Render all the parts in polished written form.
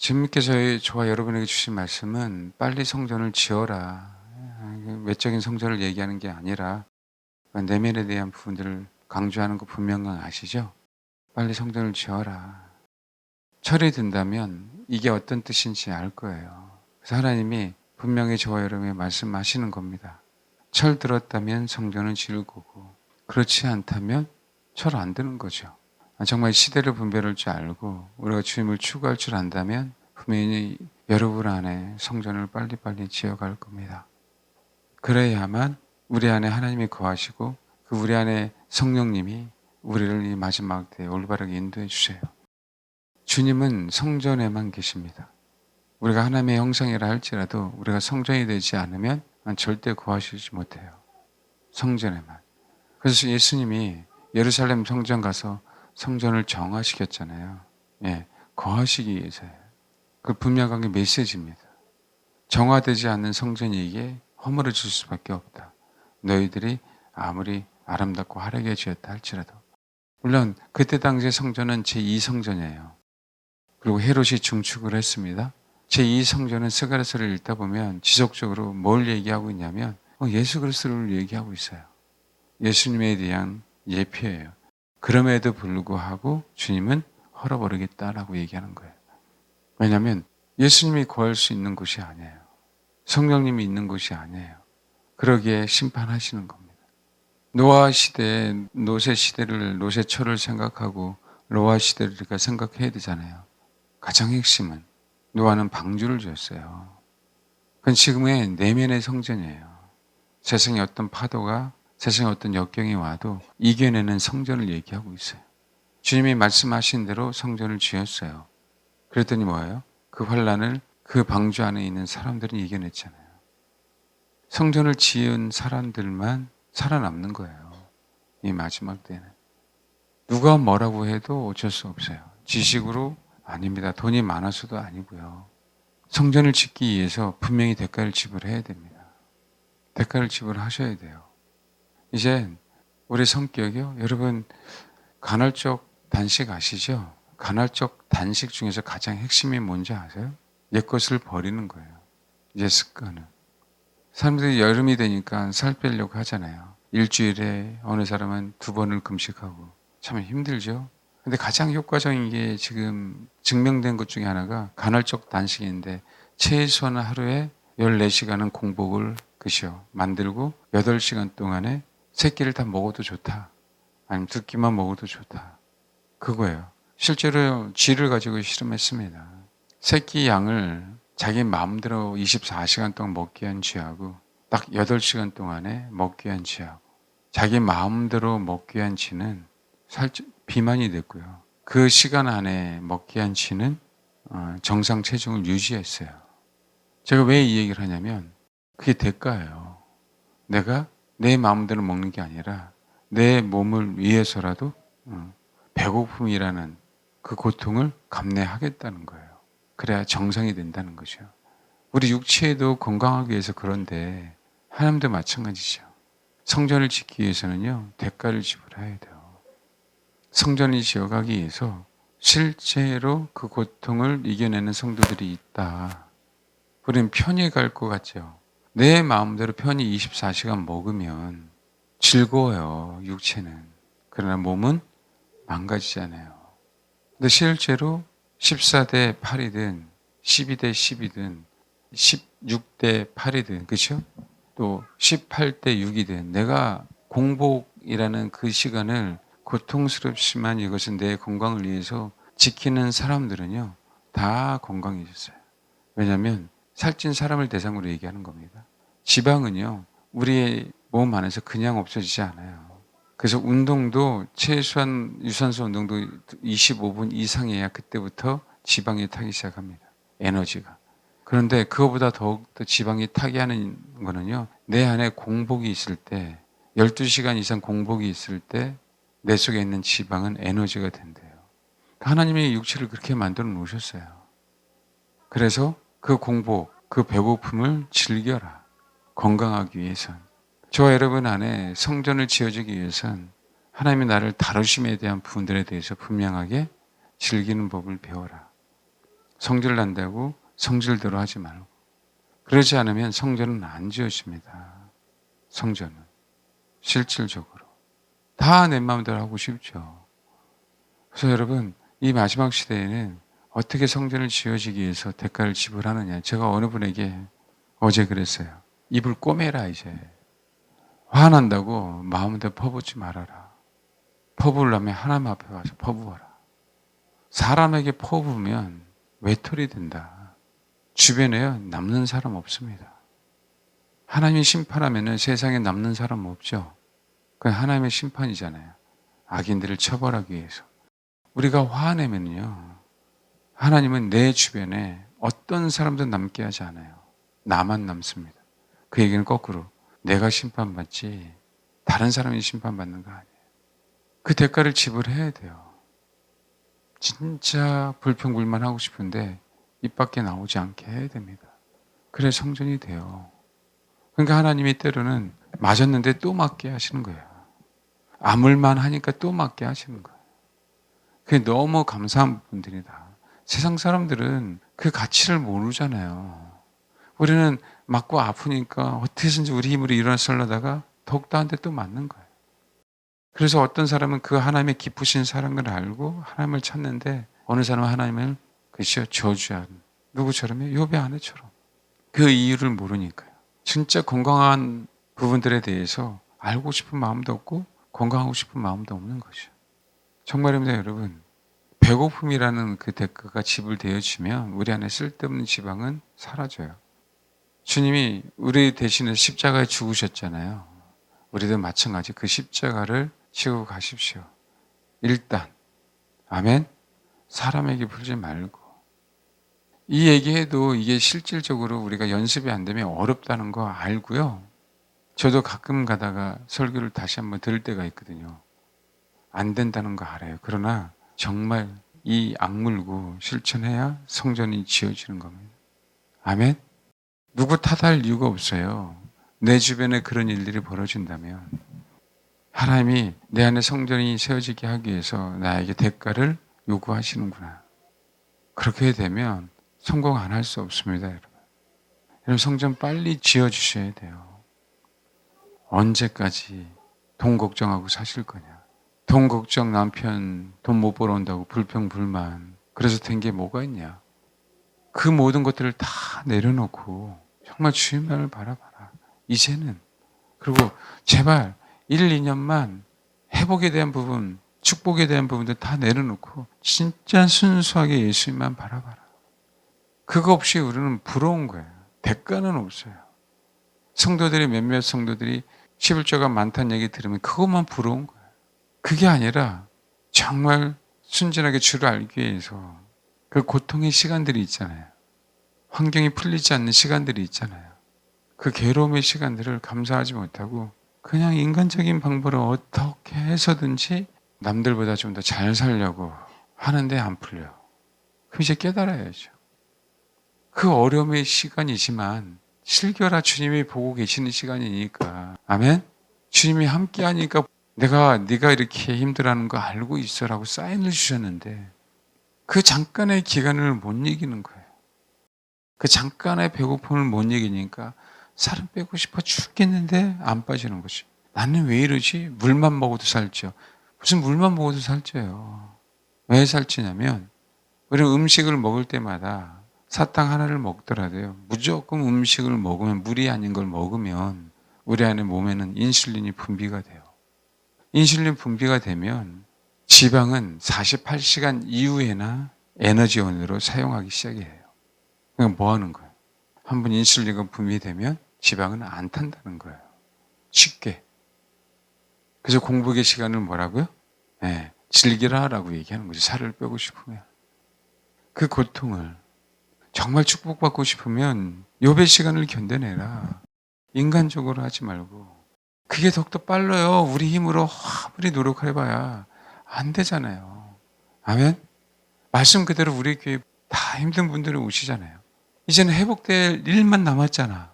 주님께서 저와 여러분에게 주신 말씀은 빨리 성전을 지어라. 외적인 성전을 얘기하는 게 아니라 내면에 대한 부분들을 강조하는 거 분명히 아시죠? 빨리 성전을 지어라. 철이 든다면 이게 어떤 뜻인지 알 거예요. 그래서 하나님이 분명히 저와 여러분에게 말씀하시는 겁니다. 철 들었다면 성전을 지을 거고, 그렇지 않다면 철 안 드는 거죠. 정말 시대를 분별할 줄 알고 우리가 주님을 추구할 줄 안다면 분명히 여러분 안에 성전을 빨리빨리 지어갈 겁니다. 그래야만 우리 안에 하나님이 거하시고 그 우리 안에 성령님이 우리를 이 마지막 때에 올바르게 인도해 주세요. 주님은 성전에만 계십니다. 우리가 하나님의 형상이라 할지라도 우리가 성전이 되지 않으면 절대 거하시지 못해요. 성전에만. 그래서 예수님이 예루살렘 성전 가서 성전을 정화시켰잖아요. 예, 거하시기 위해서예요. 그 분명하게 메시지입니다. 정화되지 않는 성전이 이게 허물어질 수밖에 없다. 너희들이 아무리 아름답고 화려하게 지었다 할지라도. 물론 그때 당시의 성전은 제2성전이에요. 그리고 헤롯이 중축을 했습니다. 제2성전은 스가랴서를 읽다 보면 지속적으로 뭘 얘기하고 있냐면 예수 그리스도를 얘기하고 있어요. 예수님에 대한 예표예요. 그럼에도 불구하고 주님은 헐어버리겠다라고 얘기하는 거예요. 왜냐하면 예수님이 거할 수 있는 곳이 아니에요. 성령님이 있는 곳이 아니에요. 그러기에 심판하시는 겁니다. 노아 시대, 노세 시대를, 노세초를 생각하고 노아 시대를 우리가 생각해야 되잖아요. 가장 핵심은 노아는 방주를 지었어요. 그건 지금의 내면의 성전이에요. 세상에 어떤 파도가, 세상에 어떤 역경이 와도 이겨내는 성전을 얘기하고 있어요. 주님이 말씀하신 대로 성전을 지었어요. 그랬더니 뭐예요? 그 환란을 그 방주 안에 있는 사람들은 이겨냈잖아요. 성전을 지은 사람들만 살아남는 거예요. 이 마지막 때는. 누가 뭐라고 해도 어쩔 수 없어요. 지식으로 아닙니다. 돈이 많아서도 아니고요. 성전을 짓기 위해서 분명히 대가를 지불해야 됩니다. 대가를 지불하셔야 돼요. 이제 우리 성격이요. 여러분 간헐적 단식 아시죠? 간헐적 단식 중에서 가장 핵심이 뭔지 아세요? 옛것을 버리는 거예요. 옛 습관은. 사람들이 여름이 되니까 살 빼려고 하잖아요. 일주일에 어느 사람은 2번을 금식하고 참 힘들죠. 근데 가장 효과적인 게 지금 증명된 것 중에 하나가 간헐적 단식인데 최소한 하루에 14시간은 공복을 만들고 8시간 동안에 3끼를 다 먹어도 좋다. 아니면 2끼만 먹어도 좋다. 그거예요. 실제로 쥐를 가지고 실험했습니다. 3끼 양을 자기 마음대로 24시간 동안 먹게 한 쥐하고 딱 8시간 동안에 먹게 한 쥐하고 자기 마음대로 먹게 한 쥐는 비만이 됐고요. 그 시간 안에 먹게 한 쥐는 정상 체중을 유지했어요. 제가 왜 이 얘기를 하냐면 그게 대가예요. 내가 내 마음대로 먹는 게 아니라 내 몸을 위해서라도 배고픔이라는 그 고통을 감내하겠다는 거예요. 그래야 정상이 된다는 거죠. 우리 육체도 건강하기 위해서 그런데 하나님도 마찬가지죠. 성전을 짓기 위해서는요. 대가를 지불해야 돼요. 성전을 지어가기 위해서 실제로 그 고통을 이겨내는 성도들이 있다. 우리는 편히 갈 것 같죠. 내 마음대로 편히 24시간 먹으면 즐거워요. 육체는. 그러나 몸은 망가지잖아요. 근데 실제로 14대 8이든 12대 10이든 16대 8이든 그렇죠? 또 18대 6이든 내가 공복이라는 그 시간을 고통스럽지만 이것은 내 건강을 위해서 지키는 사람들은요. 다 건강해졌어요. 왜냐하면 살찐 사람을 대상으로 얘기하는 겁니다. 지방은요. 우리의 몸 안에서 그냥 없어지지 않아요. 그래서 운동도 최소한 유산소 운동도 25분 이상해야 그때부터 지방이 타기 시작합니다. 에너지가. 그런데 그거보다 더욱더 지방이 타게 하는 거는요. 내 안에 공복이 있을 때 12시간 이상 공복이 있을 때 내 속에 있는 지방은 에너지가 된대요. 하나님이 육체를 그렇게 만들어 놓으셨어요. 그래서 그 공복, 그 배고픔을 즐겨라. 건강하기 위해선. 저와 여러분 안에 성전을 지어주기 위해선 하나님이 나를 다루심에 대한 부분들에 대해서 분명하게 즐기는 법을 배워라. 성질 난다고 성질대로 하지 말고. 그러지 않으면 성전은 안 지어집니다. 성전은. 실질적으로. 다 내 마음대로 하고 싶죠. 그래서 여러분, 이 마지막 시대에는 어떻게 성전을 지어지기 위해서 대가를 지불하느냐. 제가 어느 분에게 어제 그랬어요. 입을 꼬매라 이제. 화난다고 마음대로 퍼붓지 말아라. 퍼부으려면 하나님 앞에 와서 퍼부어라. 사람에게 퍼부으면 외톨이 된다. 주변에 남는 사람 없습니다. 하나님이 심판하면 세상에 남는 사람 없죠. 그건 하나님의 심판이잖아요. 악인들을 처벌하기 위해서. 우리가 화내면요, 하나님은 내 주변에 어떤 사람도 남게 하지 않아요. 나만 남습니다. 그 얘기는 거꾸로 내가 심판받지 다른 사람이 심판받는 거 아니에요. 그 대가를 지불해야 돼요. 진짜 불평불만하고 싶은데 입 밖에 나오지 않게 해야 됩니다. 그래 성전이 돼요. 그러니까 하나님이 때로는 맞았는데 또 맞게 하시는 거예요. 아물만 하니까 또 맞게 하시는 거예요. 그게 너무 감사한 부분들이다. 세상 사람들은 그 가치를 모르잖아요. 우리는 맞고 아프니까 어떻게든지 우리 힘으로 일어나려다가 더욱더 한 대 또 맞는 거예요. 그래서 어떤 사람은 그 하나님의 기쁘신 사랑을 알고 하나님을 찾는데 어느 사람은 하나님을 그시여 저주하는 누구처럼요? 욥의 아내처럼. 그 이유를 모르니까요. 진짜 건강한 부분들에 대해서 알고 싶은 마음도 없고 건강하고 싶은 마음도 없는 것이죠. 정말입니다, 여러분. 배고픔이라는 그 대가가 지불되어지면 우리 안에 쓸데없는 지방은 사라져요. 주님이 우리 대신에 십자가에 죽으셨잖아요. 우리도 마찬가지 그 십자가를 지고 가십시오. 일단 아멘. 사람에게 부르지 말고. 이 얘기해도 이게 실질적으로 우리가 연습이 안 되면 어렵다는 거 알고요. 저도 가끔 가다가 설교를 다시 한번 들을 때가 있거든요. 안 된다는 거 알아요. 그러나 정말 이 악물고 실천해야 성전이 지어지는 겁니다. 아멘. 누구 탓할 이유가 없어요. 내 주변에 그런 일들이 벌어진다면 하나님이 내 안에 성전이 세워지게 하기 위해서 나에게 대가를 요구하시는구나. 그렇게 되면 성공 안 할 수 없습니다, 여러분. 여러분 성전 빨리 지어주셔야 돼요. 언제까지 돈 걱정하고 사실 거냐. 돈 걱정 남편 돈 못 벌어온다고 불평불만. 그래서 된 게 뭐가 있냐. 그 모든 것들을 다 내려놓고 정말 주님만을 바라봐라. 이제는. 그리고 제발 1, 2년만 회복에 대한 부분, 축복에 대한 부분들 다 내려놓고 진짜 순수하게 예수님만 바라봐라. 그거 없이 우리는 부러운 거예요. 대가는 없어요. 성도들이 몇몇 성도들이 11조가 많다는 얘기 들으면 그것만 부러운 거예요. 그게 아니라 정말 순진하게 주를 알기 위해서 그 고통의 시간들이 있잖아요. 환경이 풀리지 않는 시간들이 있잖아요. 그 괴로움의 시간들을 감사하지 못하고 그냥 인간적인 방법으로 어떻게 해서든지 남들보다 좀 더 잘 살려고 하는데 안 풀려. 그럼 이제 깨달아야죠. 그 어려움의 시간이지만 실겨라 주님이 보고 계시는 시간이니까. 아멘? 주님이 함께 하니까 네가 이렇게 힘들어하는 거 알고 있어라고 사인을 주셨는데 그 잠깐의 기간을 못 이기는 거예요. 그 잠깐의 배고픔을 못 이기니까 살은 빼고 싶어 죽겠는데 안 빠지는 거지. 나는 왜 이러지? 물만 먹어도 살쪄. 무슨 물만 먹어도 살쪄요. 왜 살찌냐면 우리는 음식을 먹을 때마다 사탕 하나를 먹더라도요. 무조건 음식을 먹으면 물이 아닌 걸 먹으면 우리 안에 몸에는 인슐린이 분비가 돼요. 인슐린 분비가 되면 지방은 48시간 이후에나 에너지원으로 사용하기 시작해요. 그러니까 뭐 하는 거예요? 한번 인슐린이 분비되면 지방은 안 탄다는 거예요. 쉽게. 그래서 공복의 시간을 뭐라고요? 네, 즐기라라고 얘기하는 거죠. 살을 빼고 싶으면. 그 고통을 정말 축복받고 싶으면 욥의 시간을 견뎌내라. 인간적으로 하지 말고. 그게 더욱더 빨라요. 우리 힘으로 아무리 노력해봐야 안 되잖아요. 아멘? 말씀 그대로 우리 교회 다 힘든 분들이 오시잖아요. 이제는 회복될 일만 남았잖아.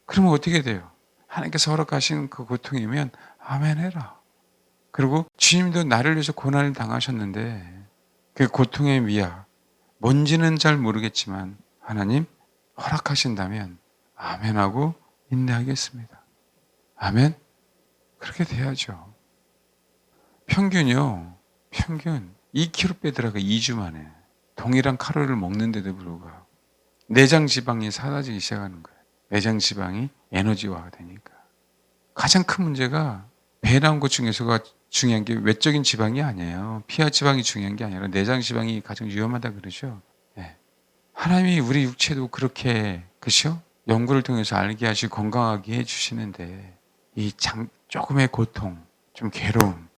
그러면 어떻게 돼요? 하나님께서 허락하신 그 고통이면 아멘 해라. 그리고 주님도 나를 위해서 고난을 당하셨는데 그 고통의 미학, 뭔지는 잘 모르겠지만 하나님 허락하신다면 아멘하고 인내하겠습니다. 아멘? 그렇게 돼야죠. 평균 2kg 빼더라가 2주 만에 동일한 칼로리를 먹는데도 불구하고 내장 지방이 사라지기 시작하는 거예요. 내장 지방이 에너지화가 되니까. 가장 큰 문제가 배에 나온 것 중에서가 중요한 게 외적인 지방이 아니에요. 피하 지방이 중요한 게 아니라 내장 지방이 가장 위험하다 그러죠. 네. 하나님이 우리 육체도 그렇게 그죠? 연구를 통해서 알게 하시고 건강하게 해주시는데 이 조금의 고통, 좀 괴로움,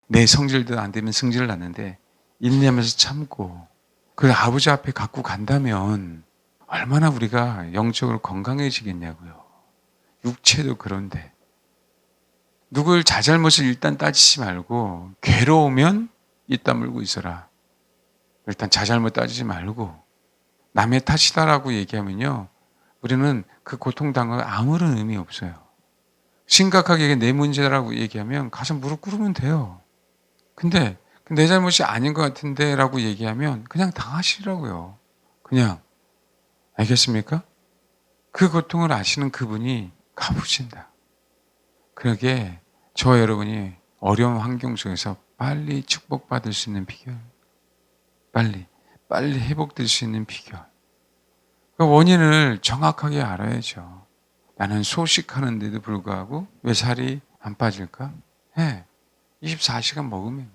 내 성질도 안 되면 승질을 났는데 인내하면서 참고 그 아버지 앞에 갖고 간다면 얼마나 우리가 영적으로 건강해지겠냐고요. 육체도 그런데 누굴 자잘못을 일단 따지지 말고 괴로우면 입 다물고 있어라. 일단 자잘못 따지지 말고 남의 탓이다라고 얘기하면요. 우리는 그 고통당할 아무런 의미 없어요. 심각하게 내 문제라고 얘기하면 가서 무릎 꿇으면 돼요. 근데 내 잘못이 아닌 것 같은데 라고 얘기하면 그냥 당하시라고요. 그냥. 알겠습니까? 그 고통을 아시는 그분이 갚으신다. 그러게 저와 여러분이 어려운 환경 속에서 빨리 축복받을 수 있는 비결. 빨리 회복될 수 있는 비결. 그 원인을 정확하게 알아야죠. 나는 소식하는데도 불구하고 왜 살이 안 빠질까? 24시간 먹으면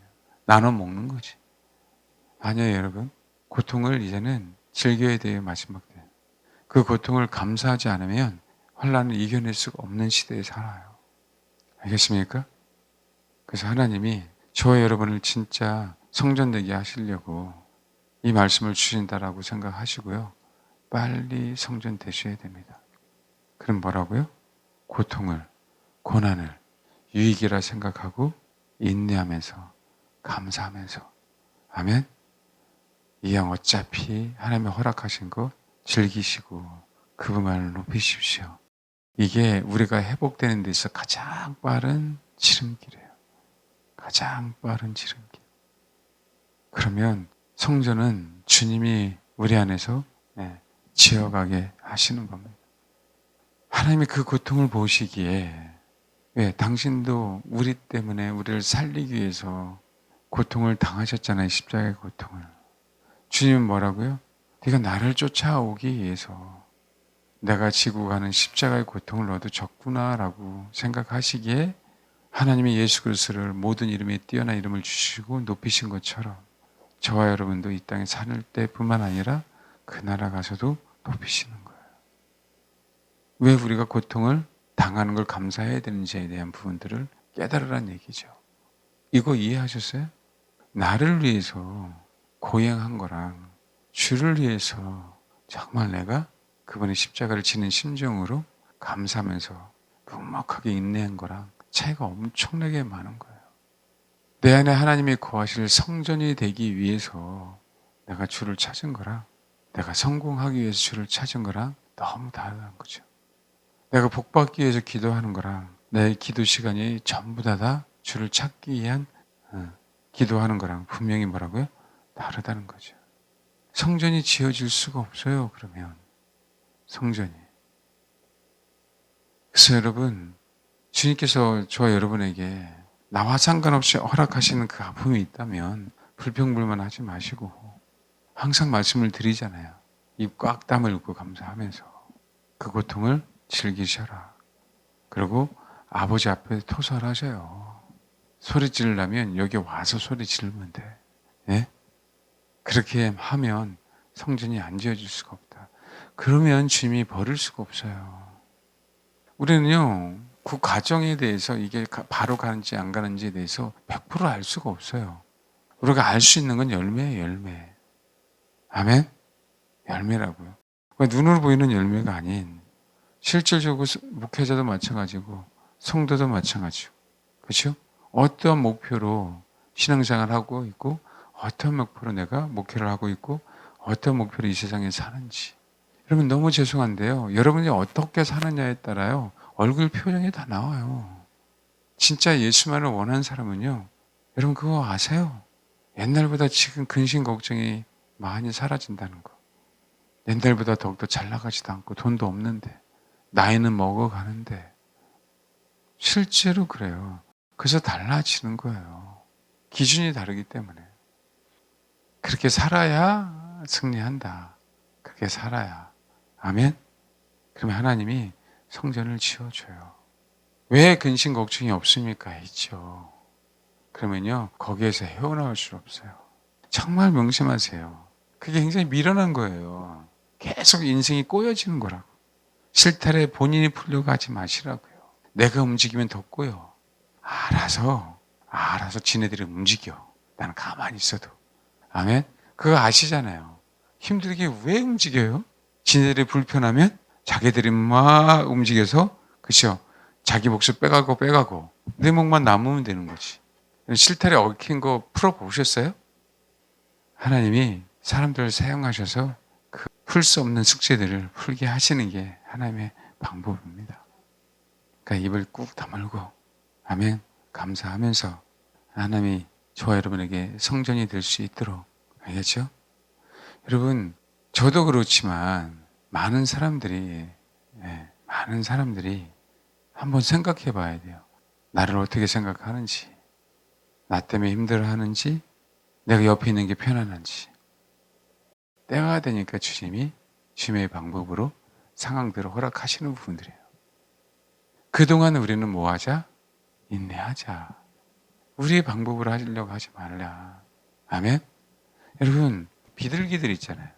나눠 먹는 거지. 아니에요, 여러분. 고통을 이제는 즐겨야 돼요, 마지막 때. 그 고통을 감사하지 않으면 환란을 이겨낼 수가 없는 시대에 살아요. 알겠습니까? 그래서 하나님이 저와 여러분을 진짜 성전되게 하시려고 이 말씀을 주신다라고 생각하시고요. 빨리 성전되셔야 됩니다. 그럼 뭐라고요? 고통을, 고난을 유익이라 생각하고 인내하면서 감사하면서 아멘? 이왕 어차피 하나님이 허락하신 것 즐기시고 그분만을 높이십시오. 이게 우리가 회복되는 데 있어 가장 빠른 지름길이에요. 가장 빠른 지름길. 그러면 성전은 주님이 우리 안에서 지어가게 하시는 겁니다. 하나님이 그 고통을 보시기에 왜 당신도 우리 때문에 우리를 살리기 위해서 고통을 당하셨잖아요. 십자가의 고통을. 주님은 뭐라고요? 네가 나를 쫓아오기 위해서 내가 지고 가는 십자가의 고통을 너도 졌구나라고 생각하시기에 하나님이 예수 그리스도를 모든 이름에 뛰어난 이름을 주시고 높이신 것처럼 저와 여러분도 이 땅에 살 때뿐만 아니라 그 나라 가서도 높이시는 거예요. 왜 우리가 고통을 당하는 걸 감사해야 되는지에 대한 부분들을 깨달으라는 얘기죠. 이거 이해하셨어요? 나를 위해서 고행한 거랑 주를 위해서 정말 내가 그분의 십자가를 지는 심정으로 감사하면서 묵묵하게 인내한 거랑 차이가 엄청나게 많은 거예요. 내 안에 하나님이 거하실 성전이 되기 위해서 내가 주를 찾은 거랑 내가 성공하기 위해서 주를 찾은 거랑 너무 다르다는 거죠. 내가 복받기 위해서 기도하는 거랑 내 기도 시간이 전부 다 주를 찾기 위한 기도하는 거랑 분명히 뭐라고요? 다르다는 거죠. 성전이 지어질 수가 없어요. 그러면 성전이. 그래서 여러분 주님께서 저와 여러분에게 나와 상관없이 허락하시는 그 아픔이 있다면 불평불만하지 마시고 항상 말씀을 드리잖아요. 입 꽉 다물고 감사하면서 그 고통을 즐기셔라. 그리고 아버지 앞에 토설하셔요. 소리 지르려면 여기 와서 소리 지르면 돼. 예? 그렇게 하면 성전이 안 지어질 수가 없다. 그러면 주님이 버릴 수가 없어요. 우리는요, 그 과정에 대해서 이게 바로 가는지 안 가는지에 대해서 100% 알 수가 없어요. 우리가 알 수 있는 건 열매예요, 열매. 아멘? 열매라고요. 그러니까 눈으로 보이는 열매가 아닌 실질적으로 목회자도 마찬가지고 성도도 마찬가지고 그렇죠? 어떤 목표로 신앙생활을 하고 있고 어떤 목표로 내가 목회를 하고 있고 어떤 목표로 이 세상에 사는지 여러분 너무 죄송한데요. 여러분이 어떻게 사느냐에 따라요. 얼굴 표정이 다 나와요. 진짜 예수만을 원하는 사람은요. 여러분 그거 아세요? 옛날보다 지금 근심 걱정이 많이 사라진다는 거. 옛날보다 더욱더 잘 나가지도 않고 돈도 없는데 나이는 먹어가는데 실제로 그래요. 그래서 달라지는 거예요. 기준이 다르기 때문에. 그렇게 살아야 승리한다. 그렇게 살아야. 아멘? 그러면 하나님이 성전을 지어줘요. 왜 근심 걱정이 없습니까? 있죠. 그러면요, 거기에서 헤어나올 수 없어요. 정말 명심하세요. 그게 굉장히 미련한 거예요. 계속 인생이 꼬여지는 거라고. 실타래 본인이 풀려고 하지 마시라고요. 내가 움직이면 더 꼬여. 알아서 지네들이 움직여. 나는 가만히 있어도. 아멘? 그거 아시잖아요. 힘들게 왜 움직여요? 지네들이 불편하면 자기들이 막 움직여서, 그쵸? 자기 몫을 빼가고 내 몫만 남으면 되는 거지. 실타래 얽힌 거 풀어보셨어요? 하나님이 사람들을 사용하셔서 그 풀 수 없는 숙제들을 풀게 하시는 게 하나님의 방법입니다. 그러니까 입을 꾹 다물고 아멘 감사하면서 하나님이 저와 여러분에게 성전이 될 수 있도록 알겠죠? 여러분 저도 그렇지만 많은 사람들이 한번 생각해 봐야 돼요. 나를 어떻게 생각하는지, 나 때문에 힘들어하는지, 내가 옆에 있는 게 편안한지. 때가 되니까 주님의 방법으로 상황들을 허락하시는 부분들이에요. 그동안 우리는 뭐 하자? 인내하자. 우리의 방법으로 하려고 하지 말라. 아멘? 여러분, 비둘기들 있잖아요.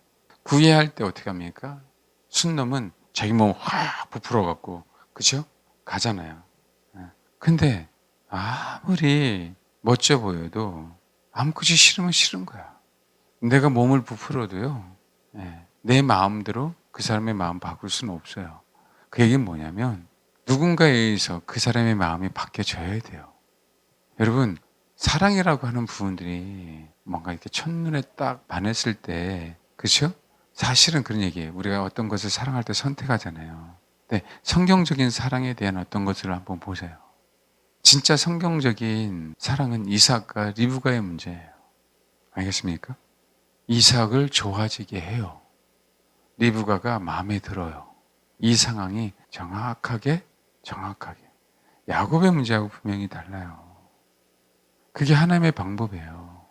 구애할 때 어떻게 합니까? 순놈은 자기 몸 확 부풀어갖고, 그죠? 가잖아요. 예. 근데 아무리 멋져 보여도 아무것이 싫으면 싫은 거야. 내가 몸을 부풀어도요, 내 마음대로 그 사람의 마음 바꿀 수는 없어요. 그 얘기는 뭐냐면, 누군가에 의해서 그 사람의 마음이 바뀌어져야 돼요. 여러분, 사랑이라고 하는 부분들이 뭔가 이렇게 첫눈에 딱 반했을 때, 그렇죠? 사실은 그런 얘기예요. 우리가 어떤 것을 사랑할 때 선택하잖아요. 근데 성경적인 사랑에 대한 어떤 것을 한번 보세요. 진짜 성경적인 사랑은 이삭과 리브가의 문제예요. 알겠습니까? 이삭을 좋아지게 해요. 리브가가 마음에 들어요. 이 상황이 정확하게. 야곱의 문제하고 분명히 달라요. 그게 하나님의 방법이에요.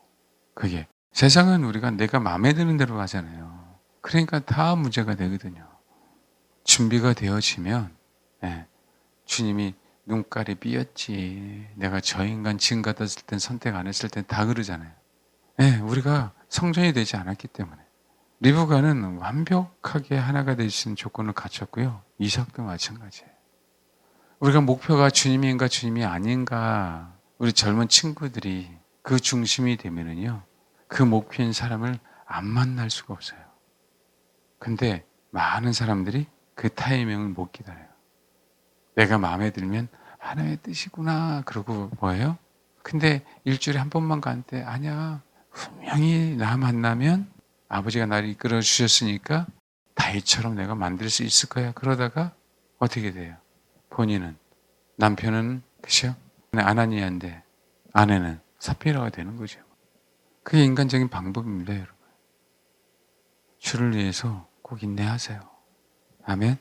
그게. 세상은 우리가 내가 마음에 드는 대로 하잖아요. 그러니까 다 문제가 되거든요. 준비가 되어지면, 주님이 눈깔이 삐었지. 내가 저 인간 지금 같았을 땐 선택 안 했을 땐 다 그러잖아요. 우리가 성전이 되지 않았기 때문에. 리브가는 완벽하게 하나가 될 수 있는 조건을 갖췄고요. 이삭도 마찬가지예요. 우리가 목표가 주님인가 주님이 아닌가 우리 젊은 친구들이 그 중심이 되면은요. 그 목표인 사람을 안 만날 수가 없어요. 근데 많은 사람들이 그 타이밍을 못 기다려요. 내가 마음에 들면 하나님의 뜻이구나 그러고 뭐예요? 근데 일주일에 한 번만 가는데 아니야. 분명히 나 만나면 아버지가 나를 이끌어 주셨으니까 다윗처럼 내가 만들 수 있을 거야. 그러다가 어떻게 돼요? 본인은 남편은 그죠? 아나니아인데 아내는 삽비라가 되는 거죠. 그게 인간적인 방법입니다, 여러분. 주를 위해서 꼭 인내하세요. 아멘.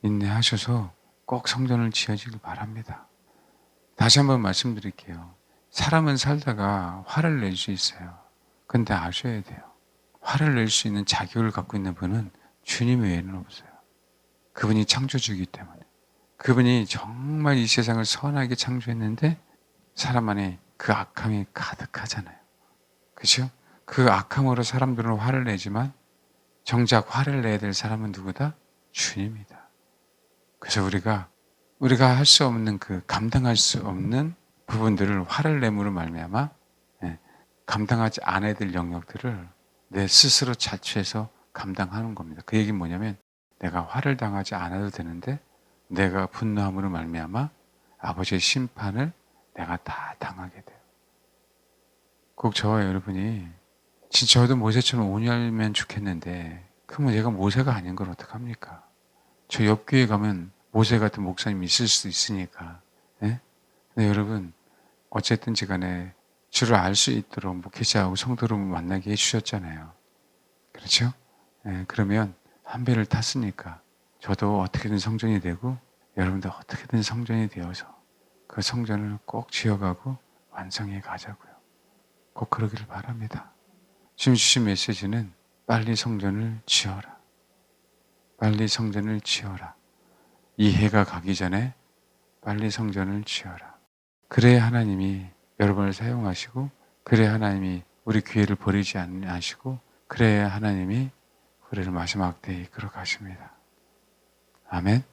인내하셔서 꼭 성전을 지어지길 바랍니다. 다시 한번 말씀드릴게요. 사람은 살다가 화를 낼 수 있어요. 근데 아셔야 돼요. 화를 낼 수 있는 자격을 갖고 있는 분은 주님 외에는 없어요. 그분이 창조주이기 때문에. 그분이 정말 이 세상을 선하게 창조했는데 사람 안에 그 악함이 가득하잖아요. 그렇죠? 그 악함으로 사람들은 화를 내지만 정작 화를 내야 될 사람은 누구다? 주님이다. 그래서 우리가 할 수 없는 감당할 수 없는 부분들을 화를 내므로 말미암아 감당하지 않아야 될 영역들을 내 스스로 자취해서 감당하는 겁니다. 그 얘기는 뭐냐면 내가 화를 당하지 않아도 되는데 내가 분노함으로 말미암아 아버지의 심판을 내가 다 당하게 돼요. 꼭 저와 여러분이 진짜 저도 모세처럼 온유하면 좋겠는데 그러면 얘가 모세가 아닌 걸 어떡합니까? 저 옆 교회 가면 모세 같은 목사님이 있을 수도 있으니까. 네? 근데 여러분 어쨌든지 간에 주를 알 수 있도록 목회자하고 성도를 만나게 해주셨잖아요. 그렇죠? 예, 그러면 한 배를 탔으니까 저도 어떻게든 성전이 되고 여러분도 어떻게든 성전이 되어서 그 성전을 꼭 지어가고 완성해 가자고요. 꼭 그러기를 바랍니다. 지금 주신 메시지는 빨리 성전을 지어라. 빨리 성전을 지어라. 이 해가 가기 전에 빨리 성전을 지어라. 그래야 하나님이 여러분을 사용하시고, 그래야 하나님이 우리 교회를 버리지 않으시고, 그래야 하나님이 우리를 마지막 때에 이끌어 가십니다. 아멘.